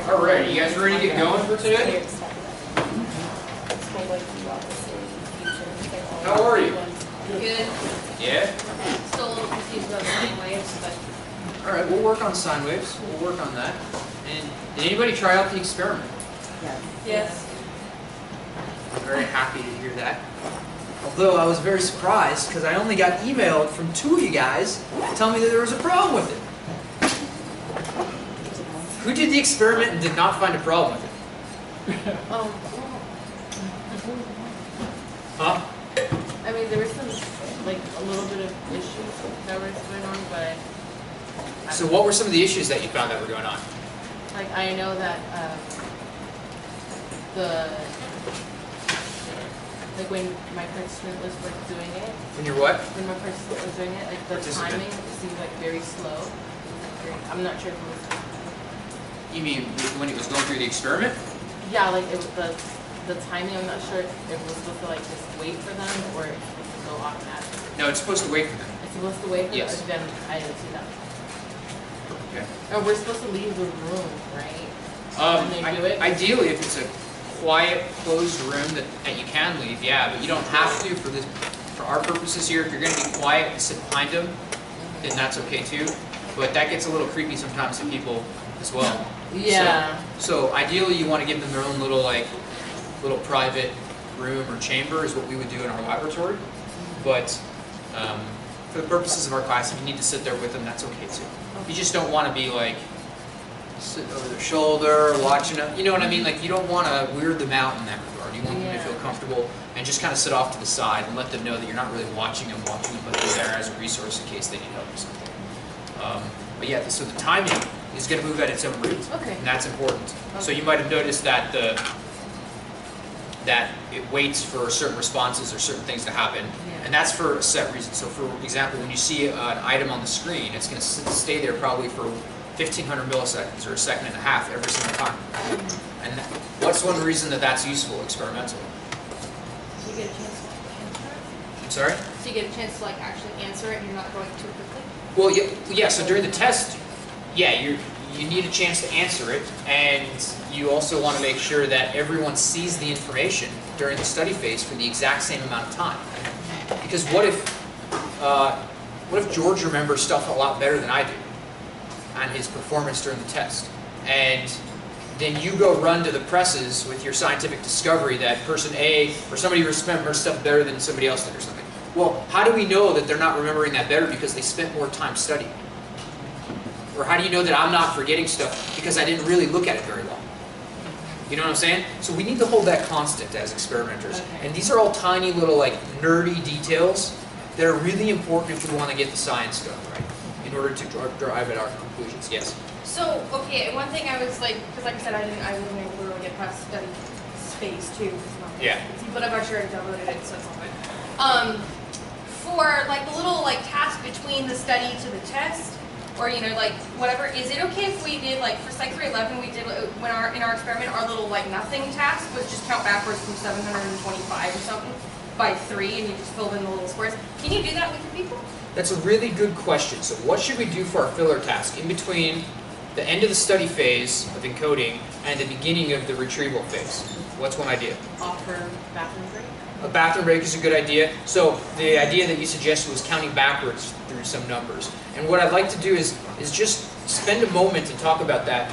Alright, you guys ready to get going for today? How are you? Good. Yeah? Still a little confused about sine waves, but Alright, we'll work on sine waves. We'll work on that. And did anybody try out the experiment? yes. I'm very happy to hear that. Although I was very surprised because I only got emailed from 2 of you guys telling me that there was a problem with it. Who did the experiment and did not find a problem with it? Huh? I mean, there was some, like, a little bit of issues that were going on, but So what were some of the issues that you found that were going on? like, I know that when my participant was like doing it, When you're what? when my participant was doing it, like the Participant. timing seemed like very slow. I'm not sure if it was. You mean when it was going through the experiment? Yeah, like it was the timing. I'm not sure if it was supposed to like just wait for them or if it was supposed to go automatic. No, it's supposed to wait for them. It's supposed to wait for Yes. them. Then I didn't see that. Okay. Oh, we're supposed to leave the room, right? When they do it? Ideally, if it's a quiet, closed room that you can leave, yeah, but you don't have to for this. For our purposes here, if you're going to be quiet and sit behind them, then that's okay too. But that gets a little creepy sometimes to people as well. Yeah. So ideally, you want to give them their own little private room or chamber is what we would do in our laboratory. But for the purposes of our class, if you need to sit there with them, that's okay too. You just don't want to be like sitting over their shoulder, watching them. You know what I mean? Like you don't want to weird them out in that regard. You want them to feel comfortable and just kind of sit off to the side and let them know that you're not really watching them, but they're there as a resource in case they need help or something. But yeah, so the timing is going to move at its own rate, Okay. and that's important. Okay. So you might have noticed that that it waits for certain responses or certain things to happen, and that's for a set reason. So for example, when you see an item on the screen, it's going to stay there probably for 1,500 milliseconds or a second and a half every single time. And what's one reason that that's useful experimentally? So you get a chance to answer it? I'm sorry? So you get a chance to like actually answer it and you're not going too quickly? Well, yeah. So during the test, yeah, you need a chance to answer it, and you also want to make sure that everyone sees the information during the study phase for the exact same amount of time. Because what if George remembers stuff a lot better than I do on his performance during the test, and then you go run to the presses with your scientific discovery that person A or somebody remembers stuff better than somebody else did or something. Well, how do we know that they're not remembering that better because they spent more time studying? Or how do you know that I'm not forgetting stuff because I didn't really look at it very well? You know what I'm saying? So we need to hold that constant as experimenters. Okay. And these are all tiny little like nerdy details that are really important if we want to get the science done right in order to drive at our conclusions. Yes? So, okay, one thing I was like, because like I said, I wasn't able to really get past study space too. It's not Yeah. But I've actually already downloaded it, so it's all good. For like the little like task between the study to the test, or like whatever, is it okay if we did like for Psych 311 we did in our experiment our little like nothing task was just count backwards from 725 or something by 3 and you just filled in the little squares. Can you do that with your people? That's a really good question. So what should we do for our filler task in between the end of the study phase of encoding and the beginning of the retrieval phase? What's one idea? Offer bathroom break. A bathroom break is a good idea. So the idea that you suggested was counting backwards through some numbers. And what I'd like to do is just spend a moment to talk about that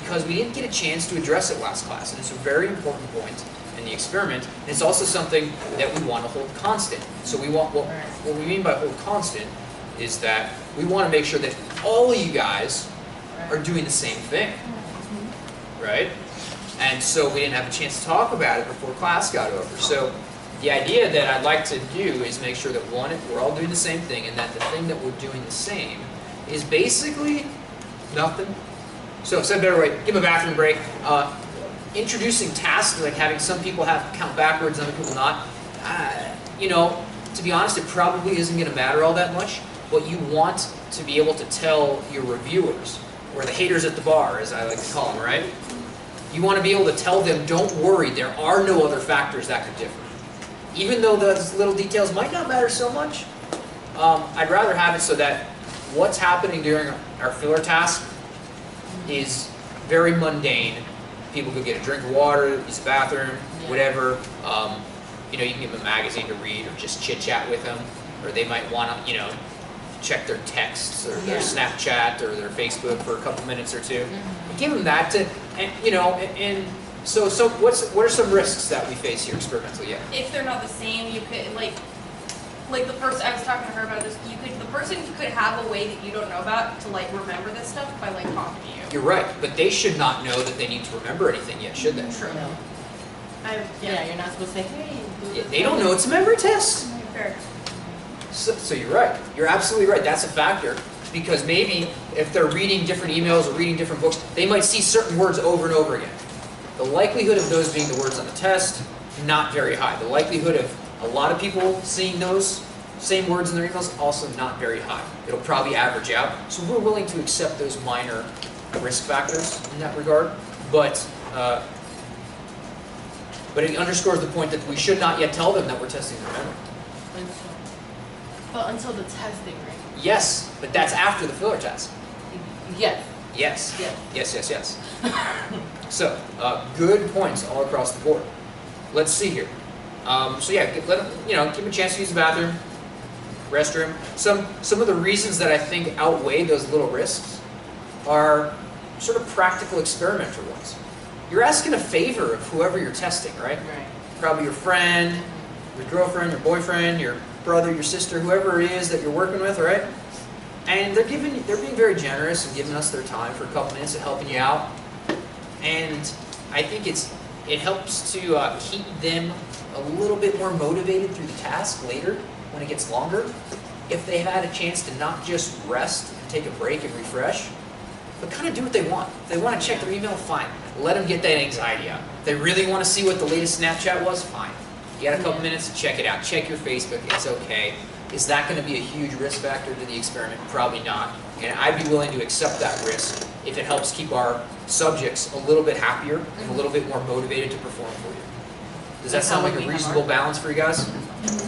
because we didn't get a chance to address it last class. And it's a very important point in the experiment. And it's also something that we want to hold constant. So we want what we mean by hold constant is that we want to make sure that all of you guys are doing the same thing, right? And so we didn't have a chance to talk about it before class got over. So the idea that I'd like to do is make sure that one, we're all doing the same thing, and that the thing that we're doing the same is basically nothing. So said better way, give a bathroom break. Introducing tasks, like having some people have count backwards and other people not, to be honest, it probably isn't going to matter all that much. But you want to be able to tell your reviewers, or the haters at the bar, as I like to call them, right? You want to be able to tell them, don't worry, there are no other factors that could differ. Even though those little details might not matter so much, I'd rather have it so that what's happening during our filler task is very mundane. People go get a drink of water, use the bathroom, whatever. You know, you can give them a magazine to read or just chit chat with them, or they might want to, you know, check their texts or their Snapchat or their Facebook for a couple minutes or two. Give them that to, and you know, and so what are some risks that we face here experimentally? Yeah. If they're not the same, you could like the person I was talking to her about this. The person could have a way that you don't know about to like remember this stuff by like talking to you. You're right, but they should not know that they need to remember anything yet, should they? True. No. Yeah, you're not supposed to say, hey. Yeah, they don't know it's a memory test. Fair. So you're right. You're absolutely right. That's a factor. Because maybe if they're reading different emails or reading different books, they might see certain words over and over again. The likelihood of those being the words on the test, not very high. The likelihood of a lot of people seeing those same words in their emails, also not very high. It'll probably average out. So we're willing to accept those minor risk factors in that regard. But it underscores the point that we should not yet tell them that we're testing their memory. But until the testing, right? Yes, but that's after the filler test. Yes. Yes. Yes. Yes. So, good points all across the board. Let's see here. So yeah, give them a chance to use the bathroom, restroom. Some of the reasons that I think outweigh those little risks are sort of practical experimental ones. You're asking a favor of whoever you're testing, right? Right. Probably your friend, your girlfriend, your boyfriend, your brother, your sister, whoever it is that you're working with, right? And they're being very generous and giving us their time for a couple minutes of helping you out. And I think it helps to keep them a little bit more motivated through the task later when it gets longer. If they've had a chance to not just rest and take a break and refresh, but kind of do what they want. If they want to check their email, fine. Let them get that anxiety out. If they really want to see what the latest Snapchat was, fine. You got a couple minutes to check it out. Check your Facebook, it's okay. Is that going to be a huge risk factor to the experiment? Probably not. And I'd be willing to accept that risk if it helps keep our subjects a little bit happier and a little bit more motivated to perform for you. Does that sound like a reasonable balance for you guys?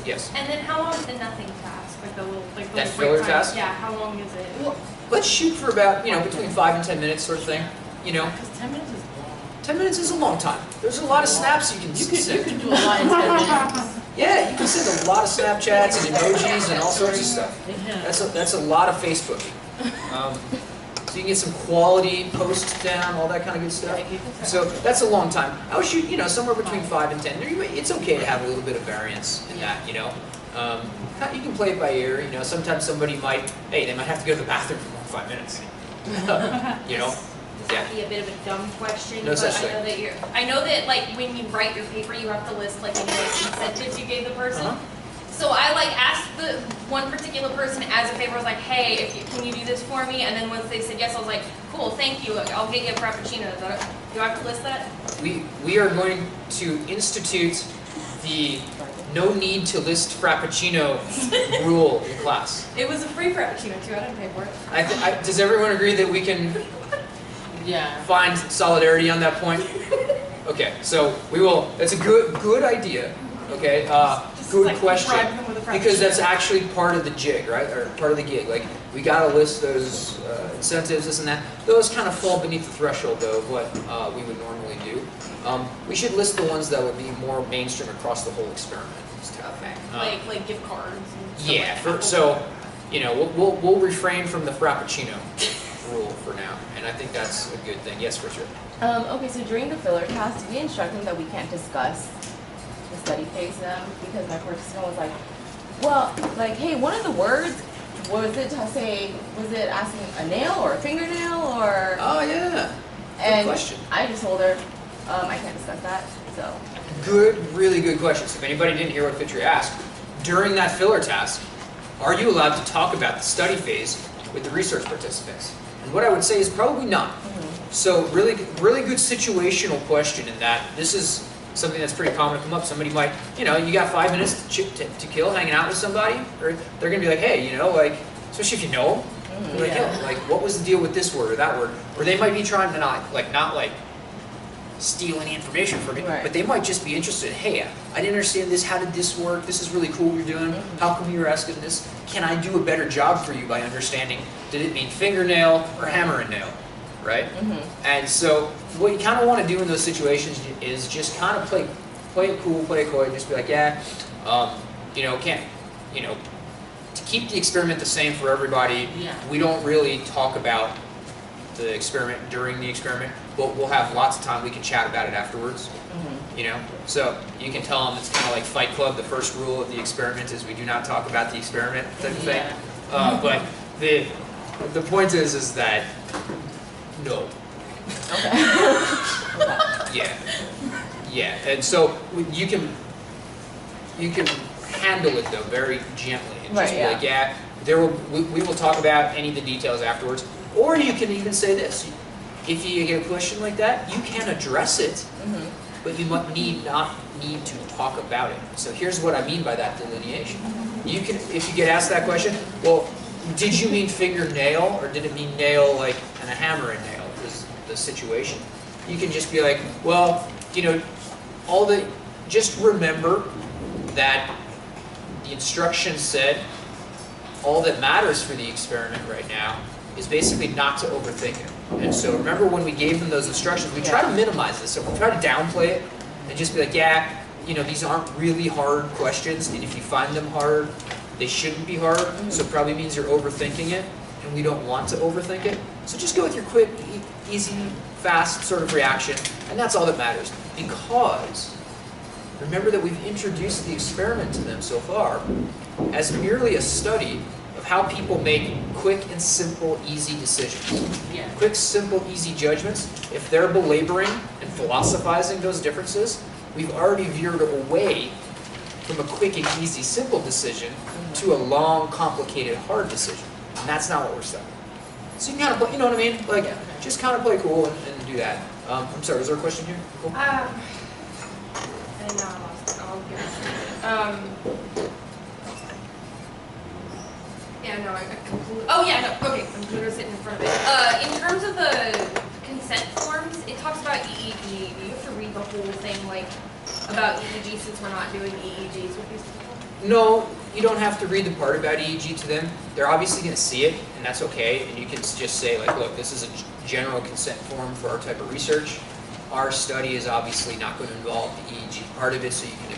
Yes. And then how long is the nothing task? Like the little That break filler time? task? Yeah, how long is it? Well, let's shoot for about, between 5 and 10 minutes sort of thing. Because 10 minutes is long. 10 minutes is a long time. There's a lot of snaps you can You send. could do a lot in 10 minutes. Yeah, you can send a lot of Snapchats and emojis and all sorts of stuff. Yeah. That's a lot of Facebook. So you can get some quality posts down, all that kind of good stuff. So that's a long time. I would shoot, somewhere between 5 and 10. It's okay to have a little bit of variance in that, You can play it by ear. Sometimes somebody they might have to go to the bathroom for more than 5 minutes. This might be a bit of a dumb question, No but such I know that like when you write your paper, you have to list like any incentives you gave the person. So I asked the one particular person as a favor, I was like, hey, can you do this for me? And then once they said yes, I was like, cool, thank you. I'll get you a frappuccino. Do I have to list that? We are going to institute the no need to list Frappuccino rule in class. It was a free frappuccino too. I didn't pay for it. Does everyone agree that we can find solidarity on that point? Okay, so we will. That's a good idea. Okay, good question. Because that's actually part of the jig, right? Or part of the gig. Like we gotta list those incentives, this and that. Those kind of fall beneath the threshold, though, of what we would normally do. We should list the ones that would be more mainstream across the whole experiment. Okay. Like gift cards. And stuff Yeah. like that. We'll refrain from the Frappuccino rule for now, and I think that's a good thing. Yes, Richard. Okay, so during the filler task, did we instruct them that we can't discuss the study phase to them? Because my participant was like, well, hey, one of the words, was it asking a nail or a fingernail or? Oh yeah. Good question. I just told her, I can't discuss that, so. Really good question. So if anybody didn't hear what Fitri asked, during that filler task, are you allowed to talk about the study phase with the research participants? And what I would say is probably not. So really good situational question in that this is something that's pretty common to come up. Somebody might, you got 5 minutes to kill hanging out with somebody, or they're going to be like, hey, especially if you know them, what was the deal with this word or that word? Or they might be trying to not steal any information from me, Right. but they might just be interested. Hey, I didn't understand this. How did this work? This is really cool what you're doing. How come you were asking this? Can I do a better job for you by understanding? Did it mean fingernail or hammer and nail, right? And so what you kind of want to do in those situations is just kind of play it cool, play it coy, just be like, yeah, you know, to keep the experiment the same for everybody. Yeah. We don't really talk about the experiment during the experiment, but we'll have lots of time. We can chat about it afterwards. You know, so you can tell them it's kind of like Fight Club. The first rule of the experiment is we do not talk about the experiment, type of thing. Yeah. But the point is that no. Yeah, and so you can handle it though very gently and just Right, be like, yeah, we will talk about any of the details afterwards. Or you can even say this: if you get a question like that, you can address it, but you not need to talk about it. So here's what I mean by that delineation. You can, if you get asked that question, well, did you mean fingernail or did it mean nail like and a hammer and nail is the situation? You can just be like, well, you know, just remember that the instructions said all that matters for the experiment right now is basically not to overthink it. And so remember when we gave them those instructions, we try to minimize this. So we try to downplay it and just be like, yeah, you know, these aren't really hard questions, and if you find them hard, they shouldn't be hard, so it probably means you're overthinking it, and we don't want to overthink it. So just go with your quick, easy, fast sort of reaction, and that's all that matters. Because remember that we've introduced the experiment to them so far as merely a study of how people make quick and simple, easy decisions. Yeah. Quick, simple, easy judgments. If they're belaboring and philosophizing those differences, we've already veered away from a quick and easy, simple decision to a long, complicated, hard decision. And that's not what we're studying. So you can kind of play, you know what I mean? Like, just kind of play cool and do that. I'm sorry, was there a question here? Cool. I know I lost it. I'll get it. Yeah, no, I completely. Oh yeah, no. Okay, I'm literally sitting in front of it. In terms of the consent forms, it talks about EEG. Do you have to read the whole thing, like about EEG, since we're not doing EEGs with these people? No, you don't have to read the part about EEG to them. They're obviously going to see it, and that's okay. And you can just say, like, look, this is a general consent form for our type of research. Our study is obviously not going to involve the EEG part of it, so you can